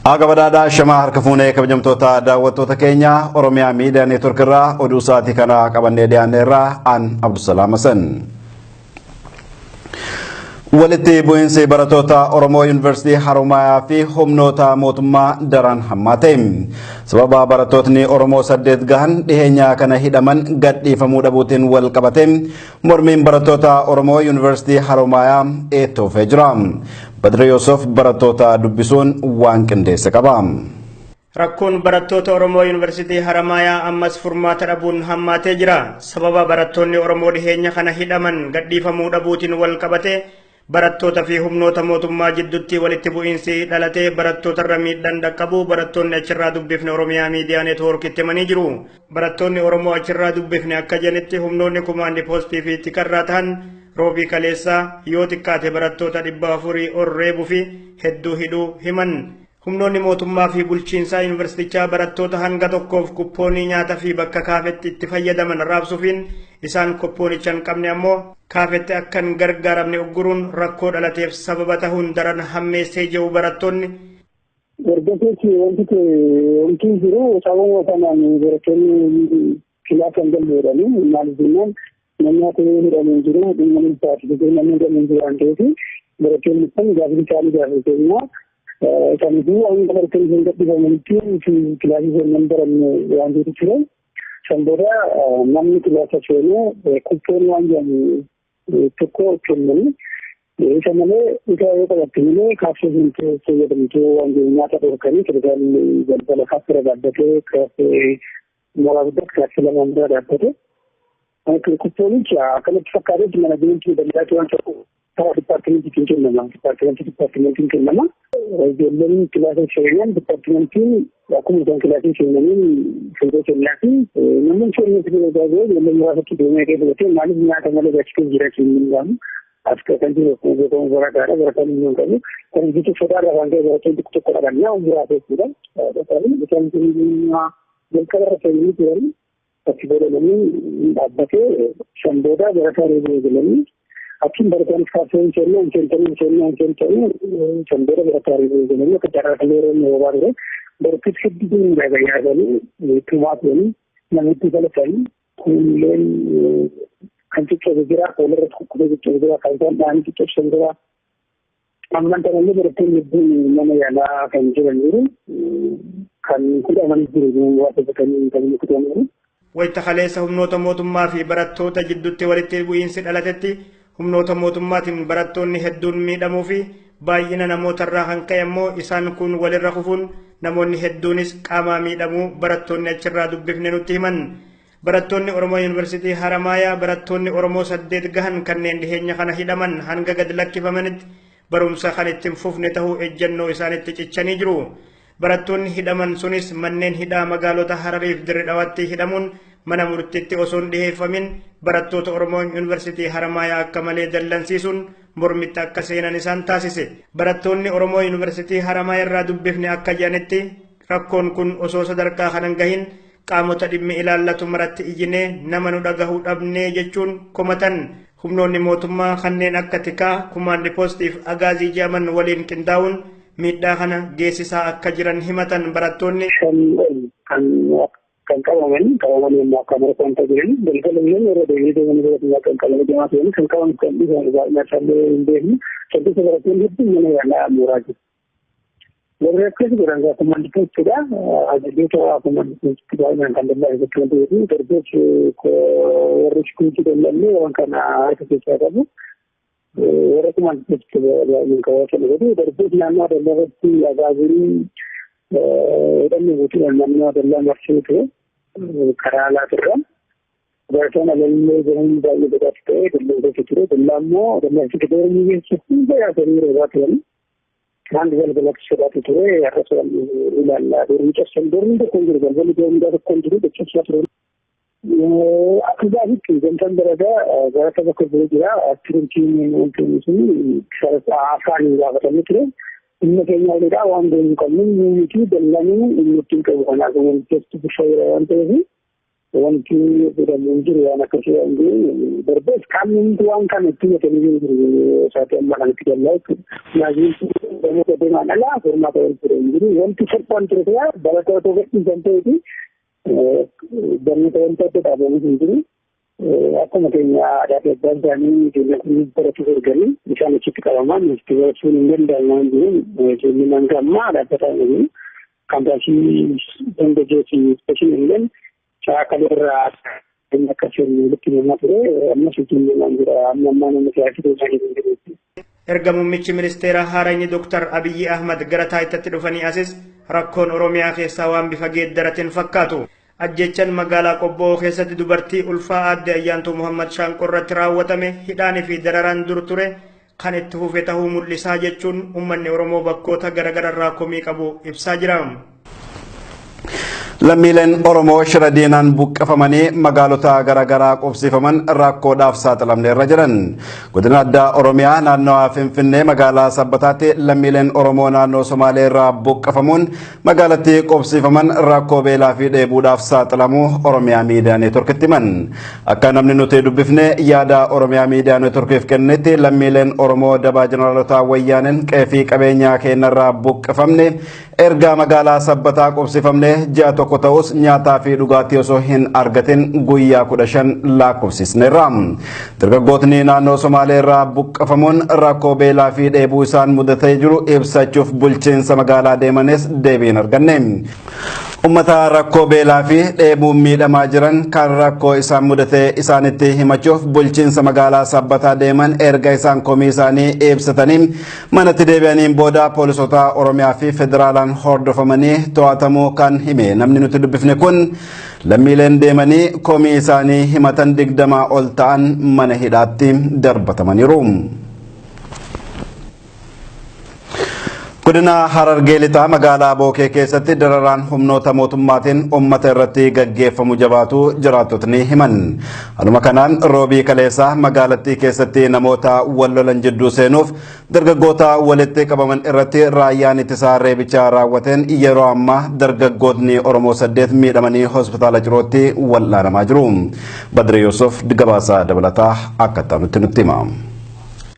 Agabadaadhaa shamaa harka fuunee kabajamtoota daawwattoota keenya Oromiyaa Miidiyaa Neetwork irraa oduu sa'aatii kana qabannee dhiyaanneerraa aan Abdusalaam Hasan. Walitti bu'iinsi barattoota Oromoo Yuunivarsiitii Haromayaa fi humnoota mootummaa daran hammaate. Sababa barattootni Oromoo 8 gahan dhiheenya kana hidhaman gadhiifamuu dhabuutiin wal qabate mormiin barattoota Oromoo Yuunivarsiitii Haromayaa eettoofee jira. Badri Yusuf barattoota dubbisuun waan qindeesse qaba. Rakkoon barattoota Oromoo Yuunivarsiitii Haromayaa ammas furmaata dhabuun hammaatee jira. Sababa barattoonni Oromoo dhiheenya kana hidhaman gadhiifamuu dhabuutiin wal qabate barattoota fi humnoota mootummaa jidduutti walitti bu'iinsi dhalatee barattoota irra miidhaan dhaqqabu barattoonni achirraa dubbifne Oromiyaa Miidiyaa Neetworkitti himanii jiru. Barattoonni Oromoo achirraa dubbifne akka jedhanitti humnoonni kumaandi poostii fi tikarraa ta'an roobii kaleessaa yoo xiqqaate barattoota 400 ol reebuu fi hedduu hidhuu himan. Humnoonni mootummaa fi bulchiinsaa yuunivarsiitichaa barattoota hanga tokkoof kuppoonii nyaataa fi bakka kaafetti itti fayyadaman raabsuufiin isaan kuppoonicha hin qabne ammoo kaafetti akkan gargaaramne ugguruun rakkoo dhalateef sababa ta'uun daran hammeessee jiru barattoonni. Dargaggeessi wanti jiru sababa kanaan barattoonni kilaasan galmeedhanii maaliif jennaan namni hidhamee jiru dhimma milkaa'aati namni hidhamee jiru waan ta'eef barattoonni kun gaafii isaanii gaafatanii kanifu ang barattoonni sun gadhiifamanitti kilaasii seenan baranne waan jiru ture. San booda namni kilaasa seene kuppoon waan jedhamu tokko kennanii isa malee isa yoo qabatte malee kaaffee hin fayyadamtu waan jedhu nyaata dhorkanii kirgaan balbala kaaffee dhaabbatee kaaffee mooraa guddaatti kaaffee lamaan bira dhaabbate. Kuppoonicha akkanatti fakkaatetti manajimentii dandaatu waan tokko dipaartimentiin kennama. Dipaartimentiin kennama. Ijoolleen kilaasa seenan dipaartimentiin akkuma isaan kilaasii seenaniin fuudhee kennaa fi namni seenuutti gargaaree ijoolleen muraasatti deemee keessatti maaliif nyaata malee gachuu jira kennuun gaamu. Akka kan jiru beekamu barataadha barataan hin qabu. Kan jiru sodaarra waan ta'e barattoonni tokko dhaqannaa jiraatee jira. Isaan kun jalqaba irra seenanii jiran achi godhamanii dhaabbatee san booda barataa eegalanii achiin barataan kaaffeen seenaa san booda barataa eegalanii akka carraa kaleeroo yoo baadure barattoota hedduun yaadanii tumaatanii namitti galatanii kunneen kan ciccoobe jira walirra tokko ciccoobe jira kan isaan dhaanii ciccoobe jira amman tanallee barattoonni hedduun mana yaalaa kan jiran jiru kan hidhamanii jiru waan ta'eef kan hidhamanii wayita kaleessa humnoota mootummaa fi barattoota jidduutti walitti bu'iinsi dhalatetti humnoota mootummaatiin barattoonni hedduun miidhamuu fi baay'ina namootarraa hanqa'e ammoo isaan kun walirra kufuun namoonni hedduunis qaamaa miidhamuu barattoonni achirraa dubbifne nutti himan. Barattoonni Oromoo Yuunivarsiitii Haromayaa barattoonni Oromoo 8 gahan kanneen dhiheenya kana hidhaman hanga gad lakkifamanitti barumsa kan ittiin fufne ta'uu ejjennoo isaanitti cichanii jiru. Barattoonni hidhaman sunis manneen hidhaa magaalota Hararii fi Dirree Dhawaatti hidhamuun mana murtiitti osoo hin dhiheeffamin barattoota Oromoo Yuunivarsiitii Haromayaa akka malee dallansiisuun mormitti akka seenan isaan taasise. Barattoonni Oromoo Yuunivarsiitii Haromayaa irraa dubbifne akka jedhanitti rakkoon kun osoo sadarkaa kanan gahin qaamota dhimmi ilaallatu maratti iyyinee nama nu dhagahuu dhabnee jechuun komatan. Humnoonni mootummaa kanneen akka tikaa kumaandi poostiif agaazii jedhaman waliin qindaa'uun miidhaa kana geessisaa akka jiran himatan barattoonni. Kan qabaman immoo akka barataan jiran galgalamleen yeroo deemanii kan qabaman deemaa ta'anii kan qabaman kan dhiisan nyaatallee hin beekne saddisa barattoonni hedduun mana yaalaa mooraa jiru. Warri akkasii godhan kumaandi poostidha. Ajajjoota kumaandi poostii baay'inaan kan daldalaa jechuu waan ta'eef darbees warri iskuulii daldallee waan kana harka keessaa qabu. Warra kumaandi poostii baay'inaan qabaatan godhu darbees naannoo daldalatti agaaziin hidhamni guutuudhaan naannoo dallaa marsee ture karaa alaatirra barataan alallee jedhamuun baay'ee gadaatti ta'e dalloota ture dallaa immoo dallaatti gadeeranii geessu hunda yaasanii roobaa turan hanga galgalatti sodaatu ture har'a ilaallaa doorni cabsan doorni tokko hin jiru galgalli doorni tokko hin jiru cabsaa ture. Akka gaariitti gamtaan barataa barata bakka bu'ee jira atirintiin wantoonni sun afaaniin gaafatanii ture. Inni keenya waliidhaa waan deemu qabnu nuti dallanuu inni ittiin qabu kanaaf wantoota bishaan waan ta'eef wanti jedhamu jiru waan akkasii waan jiru darbees qaamni waan kan itti meekanizimii jiru isaati amma kan itti galaa naajii namoota deemaan alaa formaata wal jiru wanti salphaan ture ta'aa barattoota gadhiisan ta'eeti barnoota wanta adda dhaabamu hin jiru akkuma keenya aadaa fi abbaan isaanii keenya barachuu erganii isaan achitti qabaman itti barachuun hin danda'amu waan jiru keenya hanga ammaa dhaabbataa jiru kaampaasii dandejeetii ispeeshinilleen Chakalerra akkasiin litti namaa ture ammas ittiin namaan jira amma nama siyaasii isaanii erga muummichi ministeera haaraan Dr. Abiyyi Ahmad gara taayitatti dhufanii asis rakkoon Oromiyaa keessaa waan bifa geeddaratiin fakkaatu ajjechaan magaalaa Qobboo keessatti dubartii ulfaa aadde Ayyaantuu Muhammad Shaanqorratti raawwatame hidhaanii fi dararaan dur ture kan itti fufe tahuu mul'isaa jechuun uummanni Oromoo bakkoota garagararraa komii qabu ibsaa jira. Lammiileen Oromoo shira diinaan buqqifamanii magaalota garaagaraa qubsiifaman rakkoodhaaf saaxilamne irra jiran. Godina addaa Oromiyaa naannoo Finfinnee magaalaa Sabbataatti lammiileen Oromoo naannoo Somaalee irraa buqqifamuun magaalatti qubsiifaman rakkoo beelaa fi dheebuudhaaf saaxilamuu Oromiyaa Miidiyaa Neetworkitti himan. Akka namni nuti dubbifne yaada Oromiyaa Miidiyaa Neetworkiif kennetti lammiileen Oromoo dabaa jeneraalotaa wayyaaneen qeefii qabeenyaa keenyarraa buqqifamne erga magaalaa Sabbataa qubsiifamne ji'a tokko ta'us nyaataa fi dhugaatii osoo hin argatin guyyaa 15 lakkoofsisneerra. Dargaggootni naannoo Somaalee irraa buqqifamuun rakkoo beelaa fi dheebuu isaan mudatee jiru ibsachuuf bulchiinsa magaalaa deemanis deebii hin arganne. Ummata rakkoo beelaa fi dheebuun miidhamaa jiran kan rakkoo isaan mudatee isaanitti himachuuf bulchiinsa magaalaa Sabbataa deeman erga isaan komii isaanii ibsatanii manatti deebi'aniin booda poolisota Oromiyaa fi federaalaan hordofamanii to'atamuu kan hime. Namni nuti dubbifne kun lammiileen deemanii komii isaanii himatan 20 ol ta'an mana hidhaatti darbatamaniiru. Godina Harargee lixaa magaalaa Bookee keessatti dararaan humnoota mootummaatiin uummata irratti gaggeeffamu jabaatu jiraattotni himan. Haaluma kanaan roobii kaleessaa magaalattii keessatti namoota wal lolan jidduu seenuuf dargaggoota walitti qabaman irratti raayyaan ittisaa reebicha raawwateen yeroo ammaa dargaggootni Oromoo 8 miidhamanii hospitaala Cirootti wal'aanamaa jiru. Badri Yusuf gabaasa dabalataa akka nutti hima.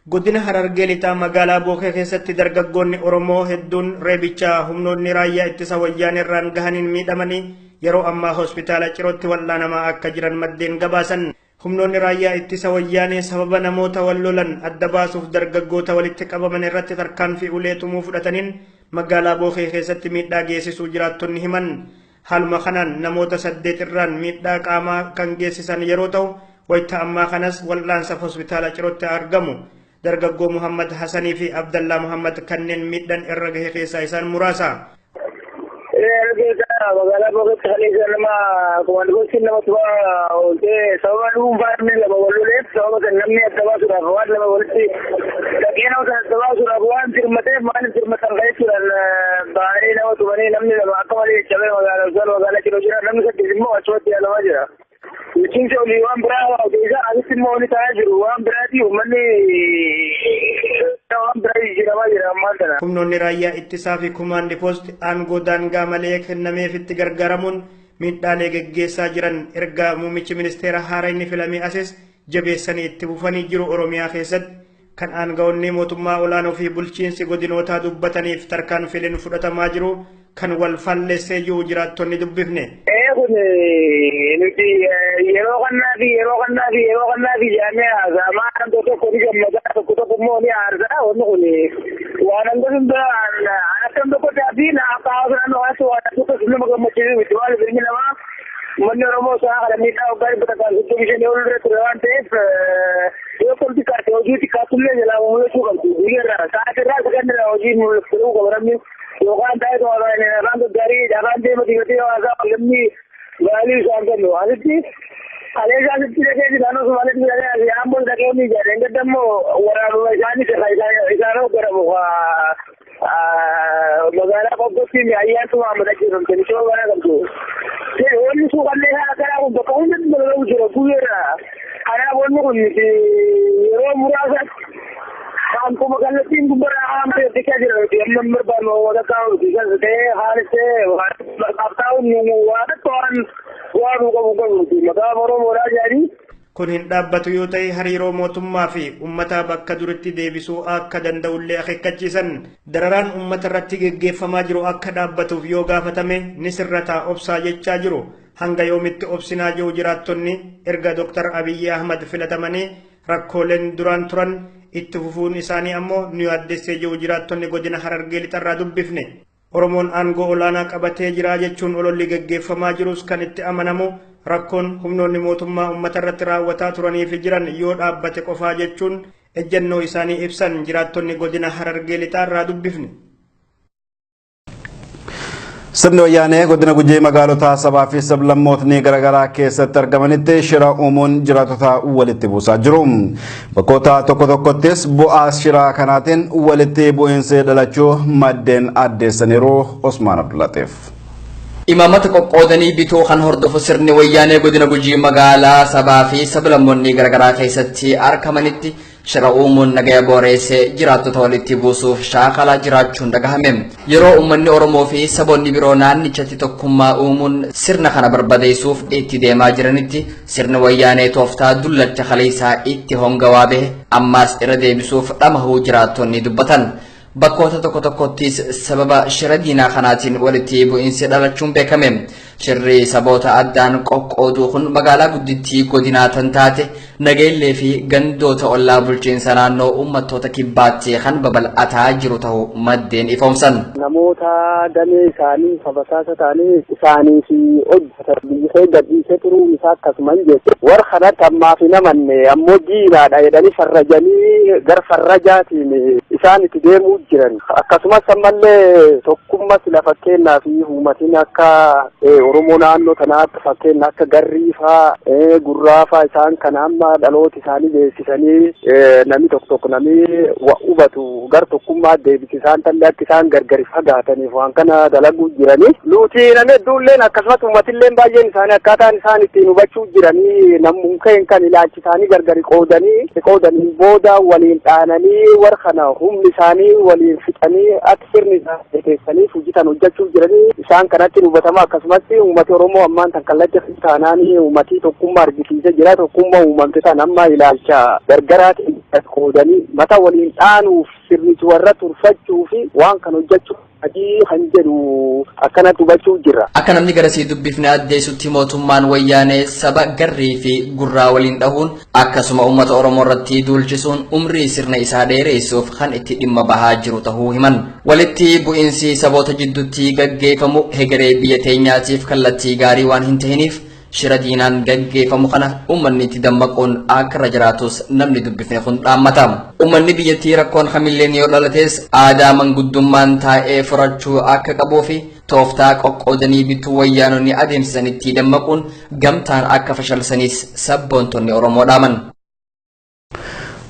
Godina Harargee lixaa magaalaa Bookee keessatti dargaggoonni Oromoo hedduun reebicha humnoonni raayyaa ittisa wayyaanirraan gahaniin miidhamanii yeroo ammaa hospitaala Cirootti wal'aanamaa akka jiran maddeen gabaasan. Humnoonni raayyaa ittisa wayyaanee sababa namoota wal lolan adda baasuuf dargaggoota walitti qabaman irratti tarkaanfii ulee tumuu fudhataniin magaalaa Bookee keessatti miidhaa geessisuu jiraattonni himan. Haaluma kanaan namoota 8 irraan miidhaa qaamaa kan geessisan yeroo ta'u wayita ammaa kanas wal'aansaaf hospitaala Cirootti argamu. Dargaggoo Muhammad Hassanii fi Abdallah Muhammad kanneen miidhan irra gahe keessaa isaan muraasa. Magaalaa Bookeetti haleessan nama kumaandoonni nama tuba sababa dhuunfaan lama wal loleef sababa kan namni adda baasuudhaaf waan lama walitti dhaqee nama adda baasuudhaaf waan tirmateef maaliif tirmatan jechuudhaan baay'ee nama tubanii namni lama akka malee cabee magaalaa Ciroo jira namni 8 immoo achumatti yaalamaa jira. Bulchiinsa olii waan biraa isaa asitti immoo wali ta'aa jiru waan biraati uummanni waan biraa jiramaa jira ammaa kana. Humnoonni raayyaa ittisaa fi kumaandi poost aangoo daangaa malee kennameefitti gargaaramuun miidhaalee geggeessaa jiran erga muummichi ministeera haaraan filamee asis jabeessanii itti fufanii jiru Oromiyaa keessatti kan aangawoonni mootummaa olaanoo fi bulchiinsi godinootaa dubbataniif tarkaanfileen fudhatamaa jiru kan wal falleessee jiru jiraattonni dubbifne. Nuti yeroo kannaa fi jaamee zaamaan tokko ni gammadaa tokko immoo ni aarsaa wanni kun waan hanga akkam tokko taafi akka haasaan haasoo waan tokko nama gammachiisu miti waan ilmi namaa manni Oromoo isaa kana miidhaa waggaa 125 ol irra ture waan ta'eef yoo kolti kaate hojii xiqqaatullee jalaa mul'achuu qabdu biyyaarraa sa'aatirraa sagandaa hojii mul'achuu qabu namni yookaan taa'ee afaan gaggaarii afaan deema dibatee hawaasaa lamni Bali sampai asitti alega asitti dhaqee naannoo Somaaliitti dhaqee amboo dhaqee ni jira engadammo waraabama isaanii isaanoo garamu magaalaa Qobbootti ayyaatu Muhammad ajjeefam tenishoo bara qabdu. Wanni suuqallee kana karaa kun bakka hundatti balali'u jira guyyeera. Kanaaf wanni kun yeroo muraasa akkuma kallattiin gubbara haamtee dhiqaa jira amma barbaadnu wada kaa'u kan ta'ee haalistee qabxaa'uun waan waan qabu gahuuti maqaa Oromoodhaa jedhanii. Kun hin dhaabbatu yoo ta'e hariiroo mootummaa fi uummataa bakka duritti deebisuu akka danda'ullee akeekkachiisan. Dararaan uummata irratti geggeeffamaa jiru akka dhaabbatuuf yoo gaafatame ni sirrataa obsaa jechaa jiru. Hanga yoomitti obsinaa jiru jiraattonni erga Dr. Abiyyi Ahmad filatamanii rakkooleen duraan turan itti fufuun isaanii ammoo nu yaaddessee jiru jiraattonni godina Harargee lixarraa dubbifne. Oromoon aangoo olaanaa qabatee jira jechuun ololli geggeeffamaa jirus kan itti amanamu rakkoon humnoonni mootummaa uummata irratti raawwataa turaniif jiran yoo dhaabbate qofaa jechuun ejjennoo isaanii ibsan jiraattonni godina Harargee lixarraa dubbifne. Sirni wayyaanee godina Gujii magaalota sabaa fi sablammootni garaagaraa keessatti argamanitti shira uumuun jiraattota walitti buusaa jiru. Bakkoota tokko tokkottis bu'aa shiraa kanaatiin walitti bu'iinsi dhalachuu maddeen addeessaniiru. Osmaan Abdullateef. Imaamata qoqqoodanii bituu kan hordofu sirni wayyaanee godina Gujii magaalaa sabaa fi sablammoonni garaagaraa keessatti argamanitti shira uumuun nagaya booreessee jiraattota walitti buusuuf shaakalaa jiraachuun dhagahame. Yeroo uummanni Oromoo fi saboonni biroo naannichatti tokkummaa uumuun sirna kana barbadeessuuf itti deemaa jiranitti sirni wayyaanee tooftaa dullacha kaleessaa itti hongawaa bahe ammaas irra deebisuuf dhamahuu jiraattonni dubbatan. Bakkoota tokko tokkottis sababa shira diinaa kanaatiin walitti bu'iinsi dhalachuun beekame. Shirri saboota addaan qoqqooduu kun magaalaa guddittii godinaa tan taate nageellee fi gandoota ollaa bulchiinsa naannoo uummattoota kibbaatti kan babal'ataa jiru ta'uu maddeen ifoomsan. Namoota damee isaanii sabasaasa ta'anii isaanii fi hojjetan biyyee gadhiisee turuun isaa akkasuma hin jechuudha. Warra kanatti ammaaf hin amanne ammoo diinaadha jedhanii farrajanii gara farrajaatiin isaan itti deemuu jiran. Akkasumas ammallee tokkummaa sila fakkeenyaa fi uummatiin akka Oromoo naannoo tanaatti fakkeenya akka garriifaa gurraafaa isaan kana amma dhaloota isaanii beeksisanii namni tokko namni hubatu gar tokkummaa deebisi isaan tallee akka isaan gargari fagaataniif waan kana dalaguu jiranii. Nuti namni hedduulleen akkasumas uummatillee baay'een isaanii akkaataan isaan ittiin hubachuu jiranii namunkeen kan ilaalchi isaanii gargari qoodanii booda waliin dhaananii warra kana humni isaanii waliin fixanii akka sirni isaanii keessaniif hojjetan hojjechuu jiranii isaan kanatti hubatamaa akkasumas ummati Oromoo ammaan tan kallattii taanaanii ummati tokkummaa argisiisee jira tokkummaa uumamte tan amma ilaalcha gargaraatiin qoodanii mata waliin dhaanuuf sirnichi warra turfachuu fi waan kan hojjechuu adii kan jedhu akkanatti hubachuu jira. Akka namni garasii dubbifne addeessutti mootummaan wayyaanee saba garrii fi gurraa waliin dhahuun akkasuma uummata Oromoo irratti duulchisuun umrii sirna isaa dheeressuuf kan itti dhimma bahaa jiru ta'uu himan. Walitti bu'iinsi saboota jidduutti gaggeeffamu hegeree biyya teenyaatiif kallattii gaarii waan hin ta'iniif shira diinaan gaggeeffamu kana uummanni itti dammaquun akka irra jiraatus namni dubbifne kun dhaammata. Uummanni biyyattii rakkoon kamilleen yoo dhalates aadaa manguddummaan taa'ee furachuu akka qabuu fi tooftaa qoqqoodanii bituu wayyaanonni adeemsisanitti dammaquun gamtaan akka fashalsanis sabboontonni Oromoo dhaaman.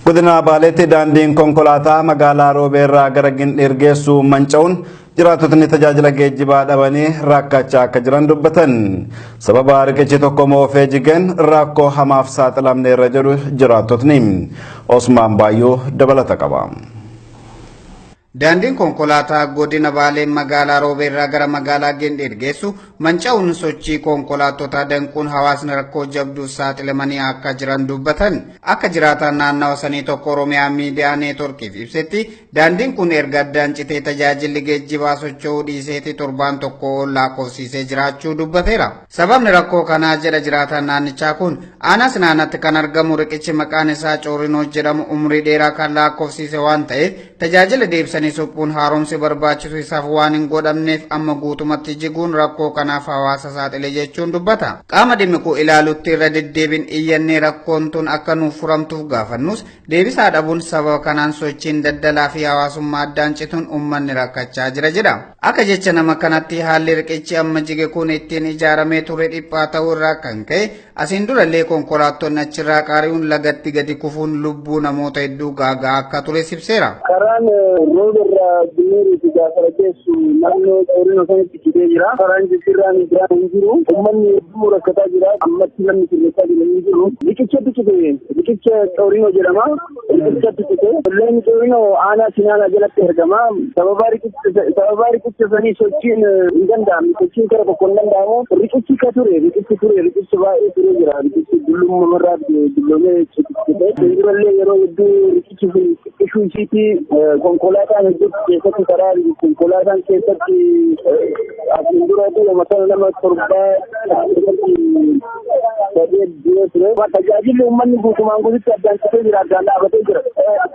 Godina Baaleetti daandiin konkolaataa magaalaa Roobeerraa gara Gindhiir geessu manca'uun jiraattotni tajaajila geejjibaa dhabanii rakkachaa akka jiran dubbatan. Sababa riqichi tokko moofee jigeen rakkoo hamaaf saaxilamne irra jedhu jiraattotni. Osmaan Baayyoo dabalata qaba. Daandiin konkolaataa godina Baalee magaalaa Roobeerraa gara magaalaa Gindhiir geessu manca'uun sochii konkolaattota danquun hawaasni rakkoo jabduu saaxilamanii akka jiran dubbatan. Akka jiraataan naannawa sanii tokko Oromiyaa miidiyaa neetworkiif ibsetti daandiin kun erga addaan citee tajaajilli geejjibaa socho'uu dhiiseeti torbaan tokko lakkoofsisee jiraachuu dubbateera. Sababni rakkoo kanaa jedha jiraataan naannichaa kun aanas naannatti kan argamu riqichi maqaan isaa Coorinoo jedhamu umrii dheeraa kan lakkoofsise waan ta'eef tajaajila deebisanii suphuun haaromsi barbaachisu isaaf waan hin godhamneef amma guutumatti jiguun rakkoo kanaaf hawaasa saaxile jechuun dubbata. Qaama dhimmi kun ilaalutti irra deddeebiin iyyannee rakkoon tun akka nuuf furamtuuf gaafannus deebisaa dhabuun sababa kanaan sochiin daldalaa fi hawaasummaa addaan cituun uummanni rakkachaa jira jedha. Akka jecha nama kanatti haalli riqichi amma jige kun ittiin ijaaramee ture dhiphaa ta'uu irraa kan ka'e asiin durallee konkolaattonni achirraa qaari'uun lagatti gadi kufuun lubbuu namoota hedduu gaagaa akka ture ibseera. Karaan rooberraa Jimeeriiti gaafa dhageessu naannoo Qorino sanatti fidee jira. Karaan jijjiirraan biraan hin jiru. Uummanni hedduu rakkataa jira. Ammatti namni sirreessaa jira hin jiru. Riqicha Qorino jedhama. Riqicha biqite. Illeen Qorino aanaa Sinaanaa jalatti argama. Sababaa riqicha sanii sochiin hin danda'amne. Sochiin gara tokko hin danda'amu. Riqichi baay'ee ture jira. Riqichi dullummaarraa dulloomee ciccite. Seenjirallee yeroo hedduu riqichi kun ishuu isiitii konkolaataan hedduu keessatti karaa konkolaataan keessatti asiin duratti nama torbaa sadii ture. Tajaajilli uummanni guutumaan guututti addaan citee jira, addaan dhaabatee jira.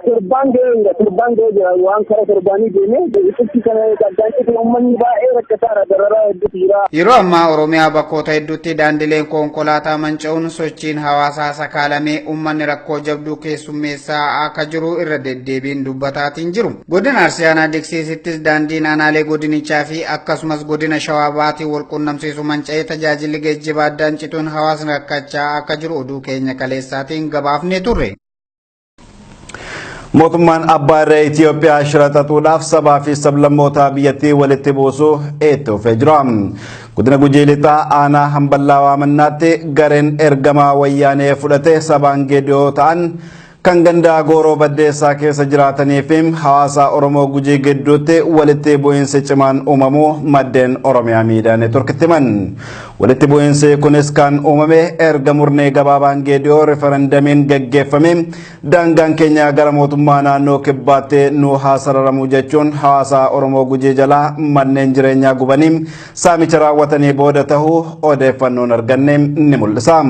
Torbaan ga'ee jira waan karaa torbaanii deemee riqichi kana addaan citee uummanni baay'ee rakkataadha, dararaa hedduutu jira. Yeroo ammaa Oromiyaa bakkoota hedduutti daandileen konkolaataa manca'uun sochiin hawaasaa sakaalamee uummanni rakkoo jabduu keessummeessaa akka jiru irra deddeebiin dubbataatiin jiru. Godina Arsii Aanaa Diksiisittis daandiin aanaalee godinichaa fi akkasumas godina Shawaa Baatii wal quunnamsiisu manca'ee tajaajilli geejjibaa addaan cituun hawaasni rakkachaa akka jiru oduu keenya kaleessaatiin gabaafnee turre. Mootummaan abbaa irree Itoophiyaa shiraxatuudhaaf sabaa fi sablammoota biyyattii walitti buusuu itti fufee jira. Godina Gujii Lixaa aanaa Hamballaa Waamannaatti gareen ergamaa wayyaanee fudhate sabaan geediyoo ta'an kan gandaa Gooroo Baddeessaa keessa jiraatanii fi hawaasa Oromoo Gujii gidduutti walitti bu'iinsi cimaan uumamuu maddeen Oromiyaa miidiyaa neetworkitti himan. Walitti bu'iinsi kunis kan uumame erga murni gabaabaan geediyoo referendamiin gaggeeffame daangaan keenya gara mootummaa naannoo kibbaatti nu haa sararamu jechuun hawaasa Oromoo Gujii jalaa manneen jireenyaa gubanii saamicha raawwatanii booda tahuu odeeffannoon arganne ni mul'isa.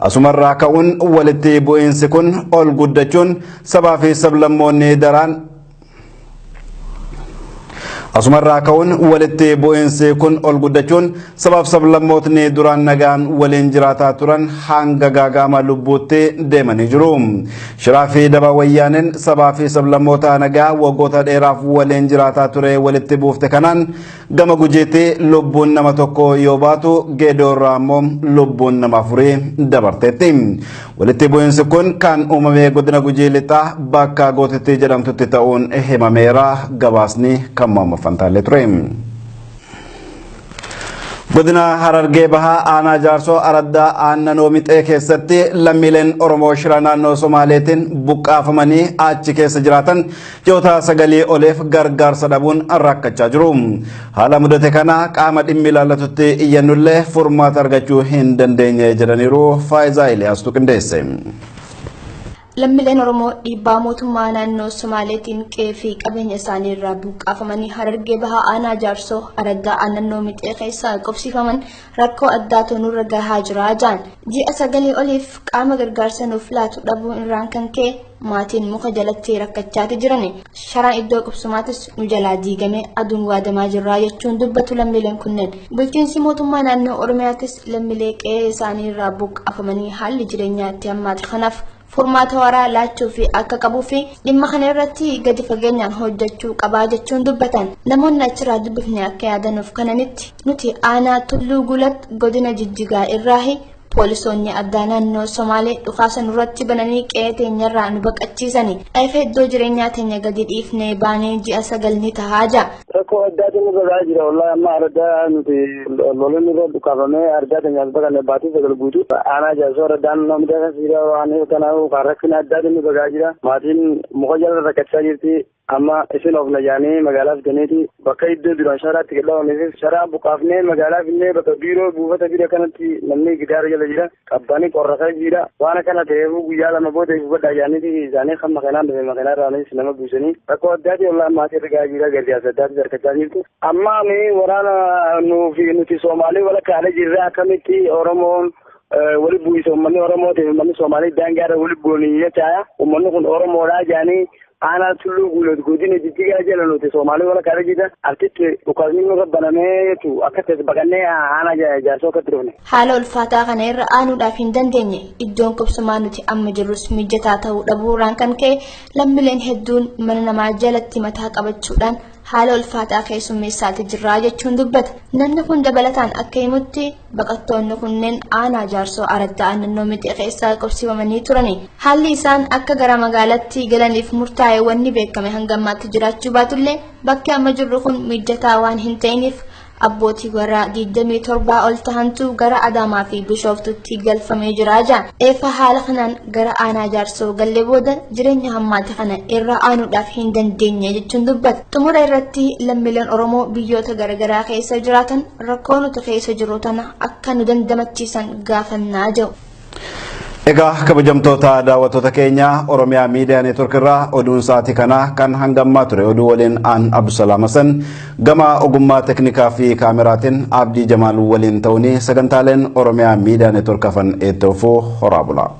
Asumarraa ka'uun walitti bu'iinsi kun ol guddachuun sabaa fi sablammoonni daraan asumarraa ka'uun walitti bu'iinsi kun ol guddachuun sabaaf sablammootni duraan nagaan waliin jiraataa turan hanga gaagama lubbuutti deemanii jiru. Shiraa fi daba wayyaaneen sabaa fi sablammoota nagaa waggoota dheeraaf waliin jiraataa ture walitti buufte kanaan gama Gujiitti lubbuun nama tokko yoo baatu Geedoorraa immoo lubbuun nama afurii dabarteetti. Walitti bu'iinsi kun kan uumame godina Gujii Lixaa bakka Gootitti jedhamtutti ta'uun himameera. Gabaasni kan Fantaalee ture. Godina Harargee Bahaa aanaa Jaarsoo Araddaa Aannanoo Mixee keessatti lammiileen Oromoo shira naannoo Somaaleetiin buqqaafamanii achi keessa jiraatan ji'oota 9 oliif gargaarsa dhabuun rakkachaa jiru. Haala mudate kana qaama dhimmi ilaallatutti iyyannullee furmaata argachuu hin dandeenye jedhaniiru. Faayizaa Iliyaastuu qindeesse. Lammiileen Oromoo dhiibbaa mootummaa naannoo Somaaleetiin qe'ee qabeenya isaanii irraa buqqaafamanii Harargee Bahaa aanaa Jaarsoo Araddaa Aannanoo Mixee keessa qubsiifaman rakkoo addaatu nurra gahaa jira jedhan. Ji'a 9 oliif qaama gargaarsa nuuf laatu dhabuun irraan kan ka'e maatiin muka jalatti rakkachaati jiran. Sharaan iddoo qubsumaatis nu jalaa diigame aduun waadamaa jirra jechuun dubbatu lammiileen kunneen. Bulchiinsi mootummaa naannoo Oromiyaatis lammiilee qe'ee isaanii irraa buqqaafamanii haalli jireenyaa itti hammaate kanaaf furmaata waraa laachuu fi akka qabuu fi dhimma kana irratti gadi fageenyaan hojjechuu qabaa jechuun dubbatan. Namoonni achirraa dubbifne akka yaadanuuf kananitti nuti aanaa Tulluu Gulat godina Jijjigaa irraahi poolisoonni addaa naannoo Somaalee dhukaasa nurratti bananii qe'ee teenyarraa nu baqachiisanii ayfa iddoo jireenyaa teenya gadi dhiifnee baanee ji'a 9 ni tahaa jira. Rakkoo addaatiin nurra gahaa jira. Wallahi amma Araddaa nuti loleen nurra dhukaafamee Araddaa teenyaas baqannee baatii 9 guutuu aanaa Jaarsoo Araddaan namni kan siira waan kanaaf kan rakkina addaatiin nurra gahaa jira. Maatiin muka jala rakkachaa jirti. Amma isin of najaanii magaalaa fidaniiti bakka iddoo duraan sharaatti qillaawameef sharaa buqqaafnee magaalaa finnee bakka biiroo buufata bira kanatti namni gidaara jala jira qabbaanii qorrasaa jira waan kana ta'eef guyyaa 2 booda ifadhaa jaaniiti isaanii kan makanaan dhufe makanaa irraanis nama buusanii rakkoo addaati wallaan maatii irra gahaa jira gargaarsa addaati harkachaa jirtu amma waraana nuti Soomaalii walakkaadha jirra akkamitti Oromoon wali bu'isa uummanni Oromootiif uummanni Soomaalii daangaadha wali bu'anii jechaaya uummanni kun Oromoodhaa jaanii aanaa Tulluu Gulat godina Jijjigaa jala nuti Soomaalii walakkaadha jirra artitti dhukaasni nurra banameetu akka ta'e baqannee aanaa Jaarsoo akkatti dhufne. Haala ulfaataa kana irra aanuudhaaf hin dandeenye iddoon qubsumaa nuti amma jirrus mijataa ta'uu dhabuurraan kan ka'e lammiileen hedduun mana namaa jalatti mataa qabachuudhaan haala ulfaataa keessummeessaati jirraa jechuun dubbata. Namni kun dabalataan akka himutti baqattoonni kunneen aanaa jaarsoo araddaa naannoo mixee keessaa qubsiifamanii turani. Haalli isaan akka gara magaalaatti galaniif murtaa'e wanni beekame hanga ammaatti jiraachuu baatullee bakki amma jirru kun mijataa waan hin ta'iniif abbootii gara 27 ol tahantu gara Adaamaa fi Bishooftutti galfamee jira jaa. Eefa haala kanaan gara aanaa jaarsoo gallee booda jireenya hammaate kana irra aanuudhaaf hin dandeenye jechuun dubbata. Xumura irratti lammiileen Oromoo biyyoota garaagaraa keessa jiraatan rakkoo nuti keessa jiru tana akka nu dandamachiisan gaafannaa jiru. Egaa kabajamtoota daawwattoota keenya Oromiyaa Miidiyaa Neetwork irraa oduun sa'aatii kana kan hangammaa ture. Oduu waliin aan Abdusalaam Hasan gama ogummaa teknikaa fi kaameraatiin Abdii Jamaal waliin ta'uun sagantaaleen Oromiyaa Miidiyaa Neetwork afan eettofuu horaa bulaa.